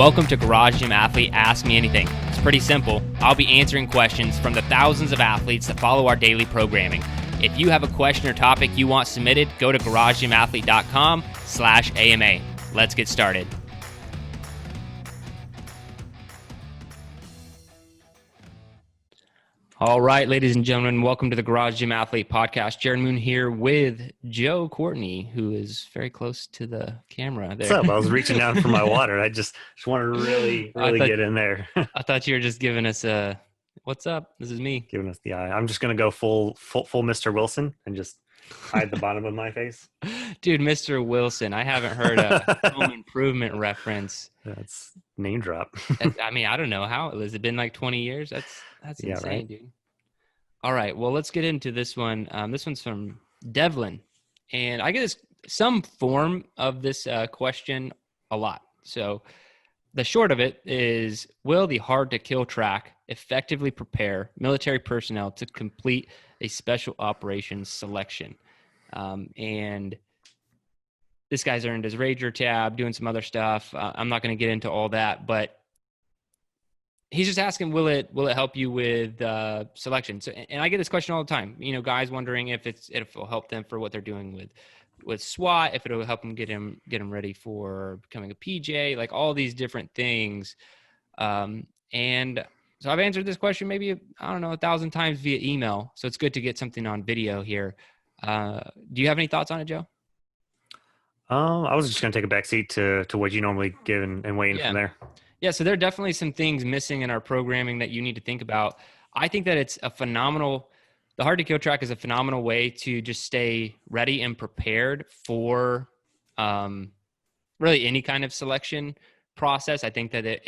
Welcome to Garage Gym Athlete Ask Me Anything. It's pretty simple. I'll be answering questions from the thousands of athletes that follow our daily programming. If you have a question or topic you want submitted, go to garagegymathlete.com/AMA. Let's get started. All right, ladies and gentlemen, welcome to the Garage Gym Athlete Podcast. Jerred Moon here with Joe Courtney, who is very close to the camera there. What's up? I was reaching down for my water. I just wanted to really get in there. I thought you were just giving us a, what's up? This is me. Giving us the eye. I'm just going to go full Mr. Wilson and just hide the bottom of my face. Dude, Mr. Wilson, I haven't heard a home improvement reference. That's name drop. I mean, I don't know how. Has it been like 20 years? That's Yeah, insane, right? dude. All right, well, let's get into this one. This one's from Devlin, and I get some form of this question a lot. So the short of it is, will the hard-to-kill track effectively prepare military personnel to complete a special operations selection? And this guy's earned his Rager tab, doing some other stuff. I'm not going to get into all that, but he's just asking, will it help you with selection? So, and I get this question all the time. You know, guys wondering if it'll help them for what they're doing with SWAT, if it'll help them get them ready for becoming a PJ, like all these different things. And so I've answered this question maybe, I don't know, 1,000 times via email. So it's good to get something on video here. Do you have any thoughts on it, Joe? I was just going to take a backseat to what you normally give and weigh in from there. Yeah, so there are definitely some things missing in our programming that you need to think about. I think that it's the hard to kill track is a phenomenal way to just stay ready and prepared for really any kind of selection process. I think that it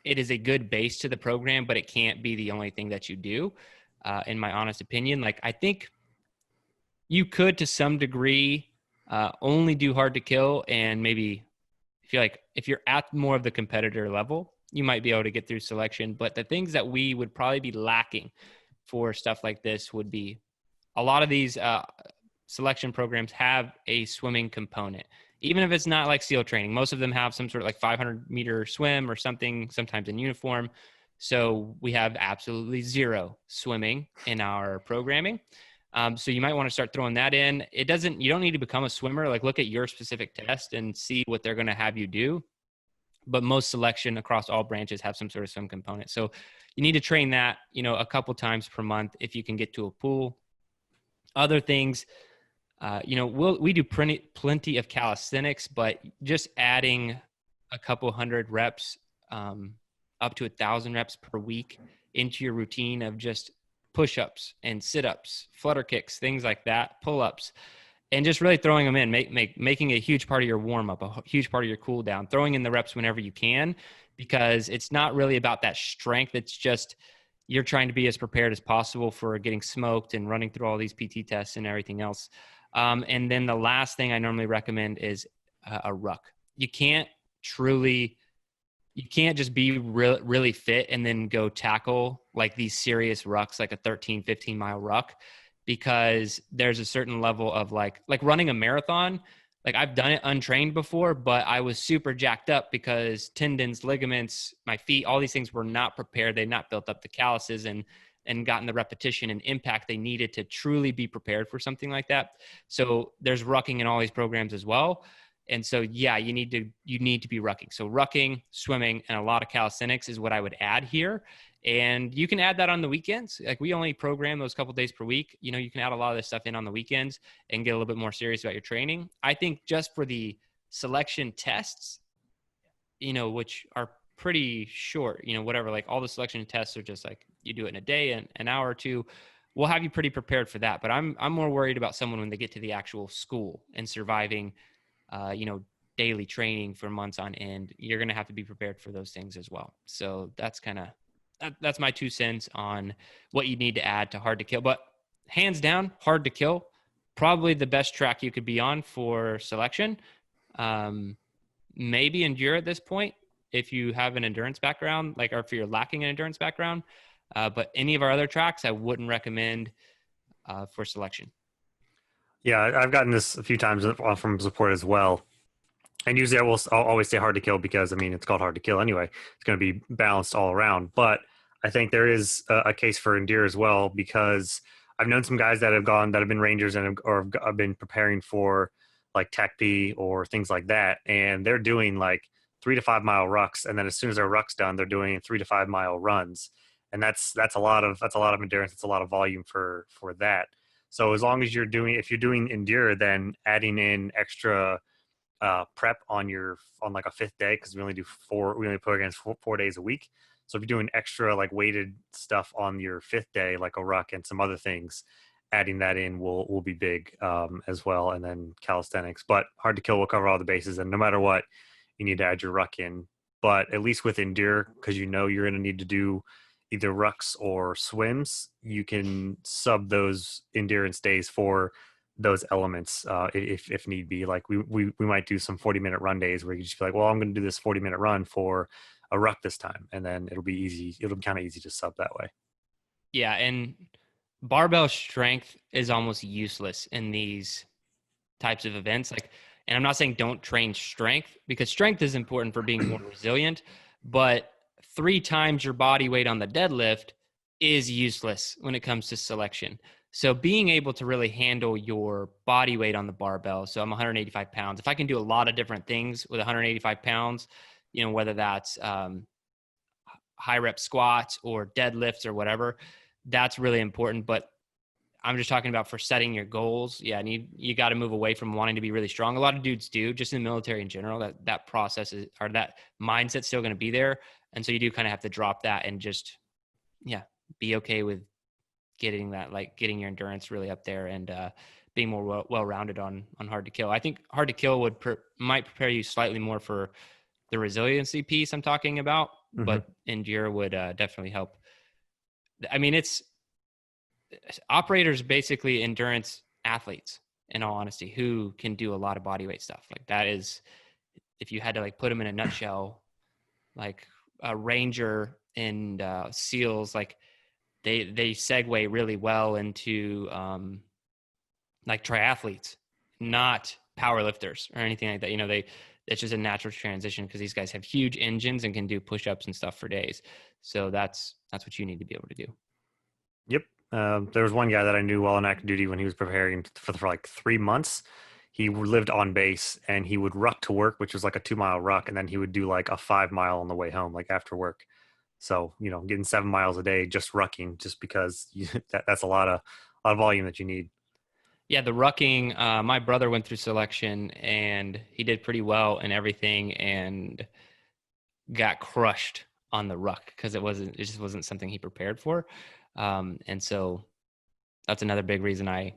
is a good base to the program, but it can't be the only thing that you do, in my honest opinion. Like, I think you could, to some degree, only do hard to kill, and maybe feel like if you're at more of the competitor level, you might be able to get through selection. But the things that we would probably be lacking for stuff like this would be, a lot of these selection programs have a swimming component, even if it's not like SEAL training. Most of them have some sort of like 500-meter swim or something, sometimes in uniform. So we have absolutely zero swimming in our programming. So you might want to start throwing that in. You don't need to become a swimmer. Like, look at your specific test and see what they're going to have you do. But most selection across all branches have some sort of swim component. So you need to train that, a couple times per month if you can get to a pool. Other things, we do plenty of calisthenics, but just adding a couple hundred reps, up to 1,000 reps per week into your routine of just push-ups and sit-ups, flutter kicks, things like that, pull-ups, and just really throwing them in, making a huge part of your warm-up, a huge part of your cool-down, throwing in the reps whenever you can, because it's not really about that strength. It's just you're trying to be as prepared as possible for getting smoked and running through all these PT tests and everything else. And then the last thing I normally recommend is a ruck. You can't just be really fit and then go tackle like these serious rucks, like a 13, 15 mile ruck, because there's a certain level of like running a marathon. Like, I've done it untrained before, but I was super jacked up because tendons, ligaments, my feet, all these things were not prepared. They'd not built up the calluses and gotten the repetition and impact they needed to truly be prepared for something like that. So there's rucking in all these programs as well. And so, yeah, you need to be rucking. So rucking, swimming, and a lot of calisthenics is what I would add here. And you can add that on the weekends. Like, we only program those couple days per week. You can add a lot of this stuff in on the weekends and get a little bit more serious about your training. I think just for the selection tests, which are pretty short, whatever, like all the selection tests are just like you do it in a day and an hour or two. We'll have you pretty prepared for that. But I'm more worried about someone when they get to the actual school and surviving daily training for months on end. You're going to have to be prepared for those things as well. So that's my 2 cents on what you need to add to hard to kill. But hands down, hard to kill, probably the best track you could be on for selection. Maybe endure at this point if you have an endurance background, or if you're lacking an endurance background. But any of our other tracks, I wouldn't recommend for selection. Yeah, I've gotten this a few times from support as well. And usually I'll always say hard to kill because, I mean, it's called hard to kill anyway. It's going to be balanced all around. But I think there is a case for endure as well, because I've known some guys that have been rangers and have been preparing for like TACP or things like that. And they're doing like 3 to 5 mile rucks. And then as soon as their ruck's done, they're doing 3 to 5 mile runs. And that's a lot of endurance. It's a lot of volume for that. So as long as if you're doing endure, then adding in extra prep on like a fifth day, because we only play against 4 days a week. So if you're doing extra like weighted stuff on your fifth day, like a ruck and some other things, adding that in will be big as well. And then calisthenics, but hard to kill will cover all the bases. And no matter what, you need to add your ruck in. But at least with endure, because you're going to need to do either rucks or swims, you can sub those endurance days for those elements if need be. Like we might do some 40-minute run days where you just be like, well, I'm going to do this 40-minute run for a ruck this time, and then it'll be easy. It'll be kind of easy to sub that way. Yeah, and barbell strength is almost useless in these types of events. Like, and I'm not saying don't train strength, because strength is important for being more resilient, but 3 times your body weight on the deadlift is useless when it comes to selection. So being able to really handle your body weight on the barbell. So I'm 185 pounds. If I can do a lot of different things with 185 pounds, whether that's high rep squats or deadlifts or whatever, that's really important. But I'm just talking about for setting your goals. Yeah, and you got to move away from wanting to be really strong. A lot of dudes do, just in the military in general, that process is, or that mindset's still going to be there. And so you do kind of have to drop that and just, be okay with getting your endurance really up there and being more well-rounded on hard to kill. I think hard to kill might prepare you slightly more for the resiliency piece I'm talking about, but endure would definitely help. I mean, it's operators, basically endurance athletes, in all honesty, who can do a lot of body weight stuff. Like, that is, if you had to like put them in a nutshell, like a ranger and SEALs, like they segue really well into like triathletes, not powerlifters or anything like that. It's just a natural transition because these guys have huge engines and can do push-ups and stuff for days. So that's what you need to be able to do. Yep. There was one guy that I knew while on active duty when he was preparing for like 3 months. He lived on base and he would ruck to work, which was like a 2-mile ruck. And then he would do like a 5-mile on the way home, like after work. So, getting 7 miles a day, just rucking, just because that's a lot of volume that you need. Yeah. The rucking, my brother went through selection and he did pretty well and everything and got crushed on the ruck because it just wasn't something he prepared for. And so that's another big reason I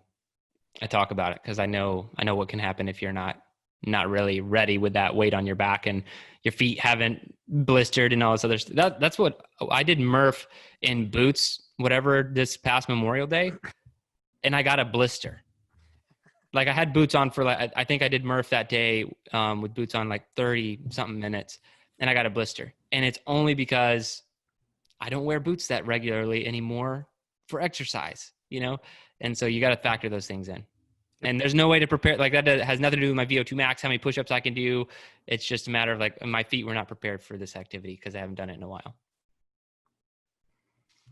talk about it, because I know what can happen if you're not really ready with that weight on your back and your feet haven't blistered and all this other stuff. That's what I did Murph in boots, whatever, this past Memorial Day, and I got a blister. Like, I had boots on for like, I think I did Murph that day with boots on like 30 something minutes, and I got a blister. And it's only because I don't wear boots that regularly anymore for exercise, And so you got to factor those things in. And there's no way to prepare. Like, that has nothing to do with my VO2 max, how many push-ups I can do. It's just a matter of like, my feet were not prepared for this activity because I haven't done it in a while.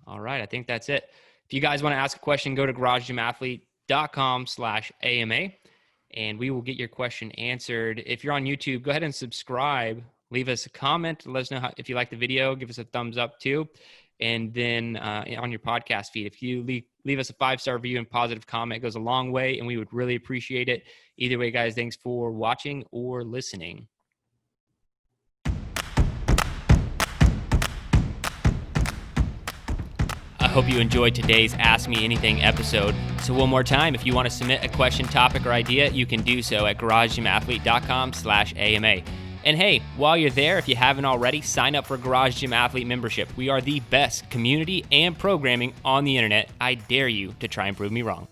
All right. I think that's it. If you guys want to ask a question, go to garagegymathlete.com/AMA and we will get your question answered. If you're on YouTube, go ahead and subscribe. Leave us a comment. Let us know if you like the video. Give us a thumbs up too. And then on your podcast feed, if you leave us a 5-star review and positive comment, it goes a long way, and we would really appreciate it. Either way, guys, thanks for watching or listening. I hope you enjoyed today's Ask Me Anything episode. So one more time, if you want to submit a question, topic, or idea, you can do so at garagegymathlete.com/AMA. And hey, while you're there, if you haven't already, sign up for Garage Gym Athlete membership. We are the best community and programming on the internet. I dare you to try and prove me wrong.